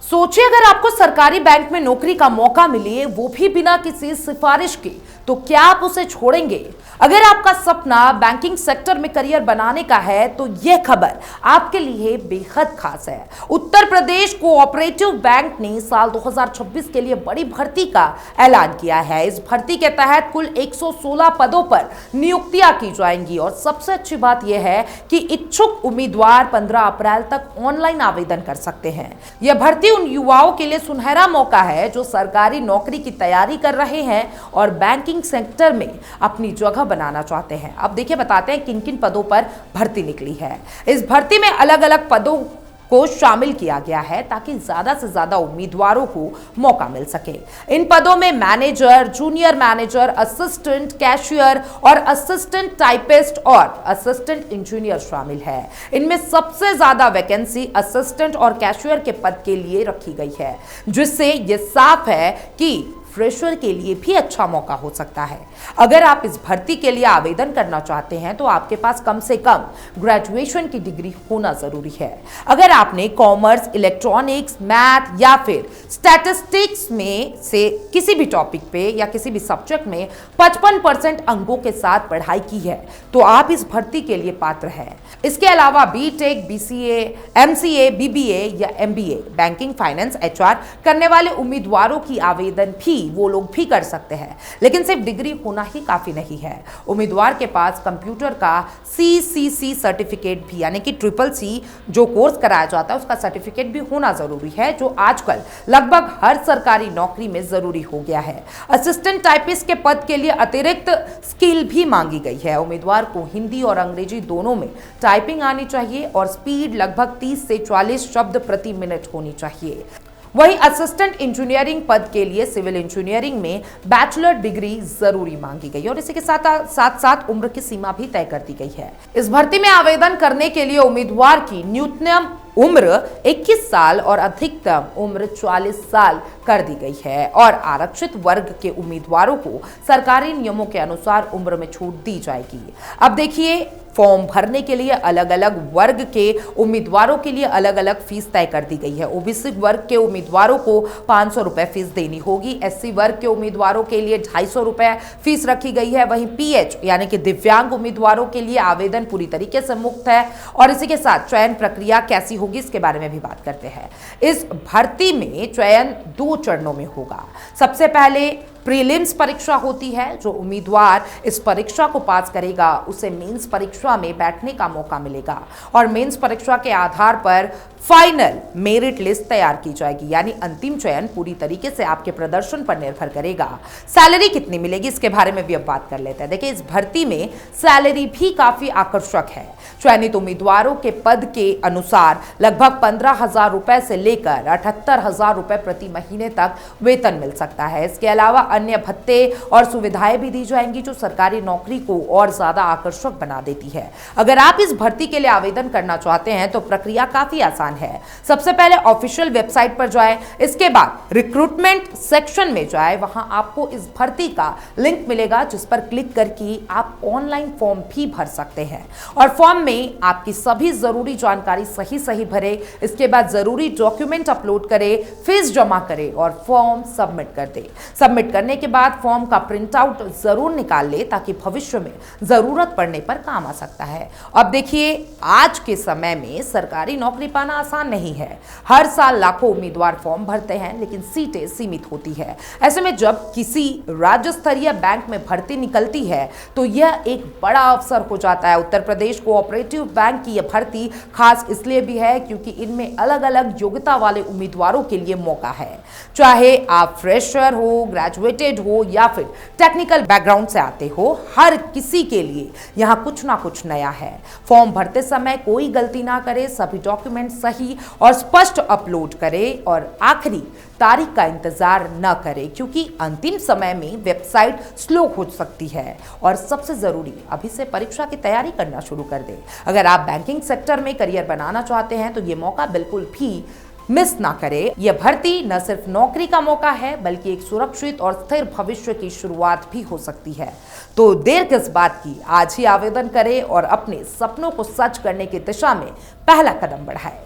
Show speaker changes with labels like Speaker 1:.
Speaker 1: सोचिए अगर आपको सरकारी बैंक में नौकरी का मौका मिले, वो भी बिना किसी सिफारिश के, तो क्या आप उसे छोड़ेंगे? अगर आपका सपना बैंकिंग सेक्टर में करियर बनाने का है तो यह खबर आपके लिए बेहद खास है। उत्तर प्रदेश कोऑपरेटिव बैंक ने साल 2026 के लिए बड़ी भर्ती का ऐलान किया है। इस भर्ती के तहत कुल 116 पदों पर नियुक्तियां की जाएंगी और सबसे अच्छी बात यह है कि इच्छुक उम्मीदवार 15 अप्रैल तक ऑनलाइन आवेदन कर सकते हैं। यह भर्ती उन युवाओं के लिए सुनहरा मौका है जो सरकारी नौकरी की तैयारी कर रहे हैं और बैंकिंग सेक्टर में अपनी जगह बनाना चाहते हैं। अब देखिए, बताते हैं किन किन पदों पर भर्ती निकली है। इस भर्ती में अलग अलग पदों को शामिल किया गया है ताकि ज्यादा से ज्यादा उम्मीदवारों को मौका मिल सके। इन पदों में manager, junior manager, assistant cashier और असिस्टेंट टाइपिस्ट और असिस्टेंट इंजीनियर शामिल है। इनमें सबसे ज्यादा वैकेंसी असिस्टेंट और कैशियर के पद के लिए रखी गई है, जिससे यह साफ है कि फ्रेशर के लिए भी अच्छा मौका हो सकता है। अगर आप इस भर्ती के लिए आवेदन करना चाहते हैं तो आपके पास कम से कम ग्रेजुएशन की डिग्री होना जरूरी है। अगर आपने कॉमर्स, इलेक्ट्रॉनिक्स, मैथ या फिर स्टैटिस्टिक्स में से किसी भी टॉपिक पे या किसी भी सब्जेक्ट में 55% अंकों के साथ पढ़ाई की है तो आप इस भर्ती के लिए पात्र हैं। इसके अलावा बीटेक, बीसीए, एमसीए, बीबीए या एमबीए, बैंकिंग, फाइनेंस, एचआर करने वाले उम्मीदवारों की आवेदन भी वो लोग भी कर सकते हैं। लेकिन सिर्फ डिग्री होना ही काफी नहीं है। उम्मीदवार के पास कंप्यूटर का सीसीसी सर्टिफिकेट भी, यानी कि CCC जो कोर्स कराया जाता है उसका सर्टिफिकेट भी होना जरूरी है, जो आजकल लगभग हर सरकारी नौकरी में जरूरी हो गया है। असिस्टेंट टाइपिस्ट के पद के लिए अतिरिक्त स्किल भी मांगी गई है। उम्मीदवार को हिंदी और अंग्रेजी दोनों में टाइपिंग आनी चाहिए और स्पीड लगभग 30 से 40 शब्द प्रति मिनट होनी चाहिए। वहीं असिस्टेंट इंजीनियरिंग पद के लिए सिविल इंजीनियरिंग में बैचलर डिग्री जरूरी मांगी गई और इसी के साथ उम्र की सीमा भी तय कर दी गई है। इस भर्ती में आवेदन करने के लिए उम्मीदवार की न्यूनतम उम्र 21 साल और अधिकतम उम्र 40 साल कर दी गई है और आरक्षित वर्ग के उम्मीदवारों को सरकारी नियमों के अनुसार उम्र में छूट दी जाएगी। अब देखिए, फॉर्म भरने के लिए अलग अलग वर्ग के उम्मीदवारों के लिए अलग अलग फीस तय कर दी गई है। ओबीसी वर्ग के उम्मीदवारों को 500 रुपए फीस देनी होगी। एससी वर्ग के उम्मीदवारों के लिए 250 रुपए फीस रखी गई है। वहीं पीएच यानी कि दिव्यांग उम्मीदवारों के लिए आवेदन पूरी तरीके से मुफ्त है। और इसी के साथ चयन प्रक्रिया कैसी होगी इसके बारे में भी बात करते हैं। इस भर्ती में चयन 2 चरणों में होगा। सबसे पहले प्रीलिम्स परीक्षा होती है। जो उम्मीदवार इस परीक्षा को पास करेगा उसे मेंस परीक्षा में बैठने का मौका मिलेगा और मेंस परीक्षा के आधार पर फाइनल मेरिट लिस्ट तैयार की जाएगी, यानी अंतिम चयन पूरी तरीके से आपके प्रदर्शन पर निर्भर करेगा। सैलरी कितनी मिलेगी इसके बारे में भी अब बात कर लेते हैं। देखिए, इस भर्ती में सैलरी भी काफी आकर्षक है। चयनित उम्मीदवारों के पद के अनुसार लगभग 15,000 रुपए से लेकर 78,000 रुपए प्रति महीने तक वेतन मिल सकता है। इसके अलावा अन्य भत्ते और सुविधाएं भी दी जाएंगी जो सरकारी नौकरी को और ज्यादा आकर्षक बना देती है। अगर आप इस भर्ती के लिए आवेदन करना चाहते हैं तो प्रक्रिया काफी आसान है। सबसे पहले ऑफिशियल वेबसाइट पर जाएं, इसके बाद रिक्रूटमेंट सेक्शन में जाएं, वहां आपको इस भर्ती का लिंक मिलेगा जिस पर क्लिक करके आप ऑनलाइन फॉर्म भी भर सकते हैं और फॉर्म में आपकी सभी जरूरी जानकारी सही भरे। इसके बाद जरूरी डॉक्यूमेंट अपलोड करें, फीस जमा करें और फॉर्म सबमिट कर दे। सबमिट करने के बाद फॉर्म का प्रिंट आउट जरूर निकाल ले ताकि भविष्य में जरूरत पड़ने पर काम आ सकता है। अब देखिए, आज के समय में सरकारी नौकरी पाना आसान नहीं है। हर साल लाखों उम्मीदवार फॉर्म भरते हैं लेकिन सीटें सीमित होती है। ऐसे में जब किसी राज्य स्तरीय बैंक में भर्ती निकलती है तो यह एक बड़ा अवसर हो जाता है। उत्तर प्रदेश कोऑपरेटिव बैंक की यह भर्ती खास इसलिए भी है क्योंकि इनमें अलग अलग योग्यता वाले उम्मीदवारों के लिए मौका है। चाहे आप फ्रेशर हो, ग्रेजुएटेड हो या फिर टेक्निकल बैकग्राउंड से आते हो, हर किसी के लिए यहाँ कुछ ना कुछ नया है। फॉर्म भरते समय कोई गलती ना करे, सभी डॉक्यूमेंट सही और स्पष्ट अपलोड करें और आखिरी तारीख का इंतजार न करें क्योंकि अंतिम समय में वेबसाइट स्लो हो सकती है। और सबसे जरूरी, अभी से परीक्षा की तैयारी करना शुरू कर दें। अगर आप बैंकिंग सेक्टर में करियर बनाना चाहते हैं तो ये मौका बिल्कुल भी मिस ना करें। यह भर्ती न सिर्फ नौकरी का मौका है बल्कि एक सुरक्षित और स्थिर भविष्य की शुरुआत भी हो सकती है। तो देर किस बात की, आज ही आवेदन करें और अपने सपनों को सच करने की दिशा में पहला कदम बढ़ाएं।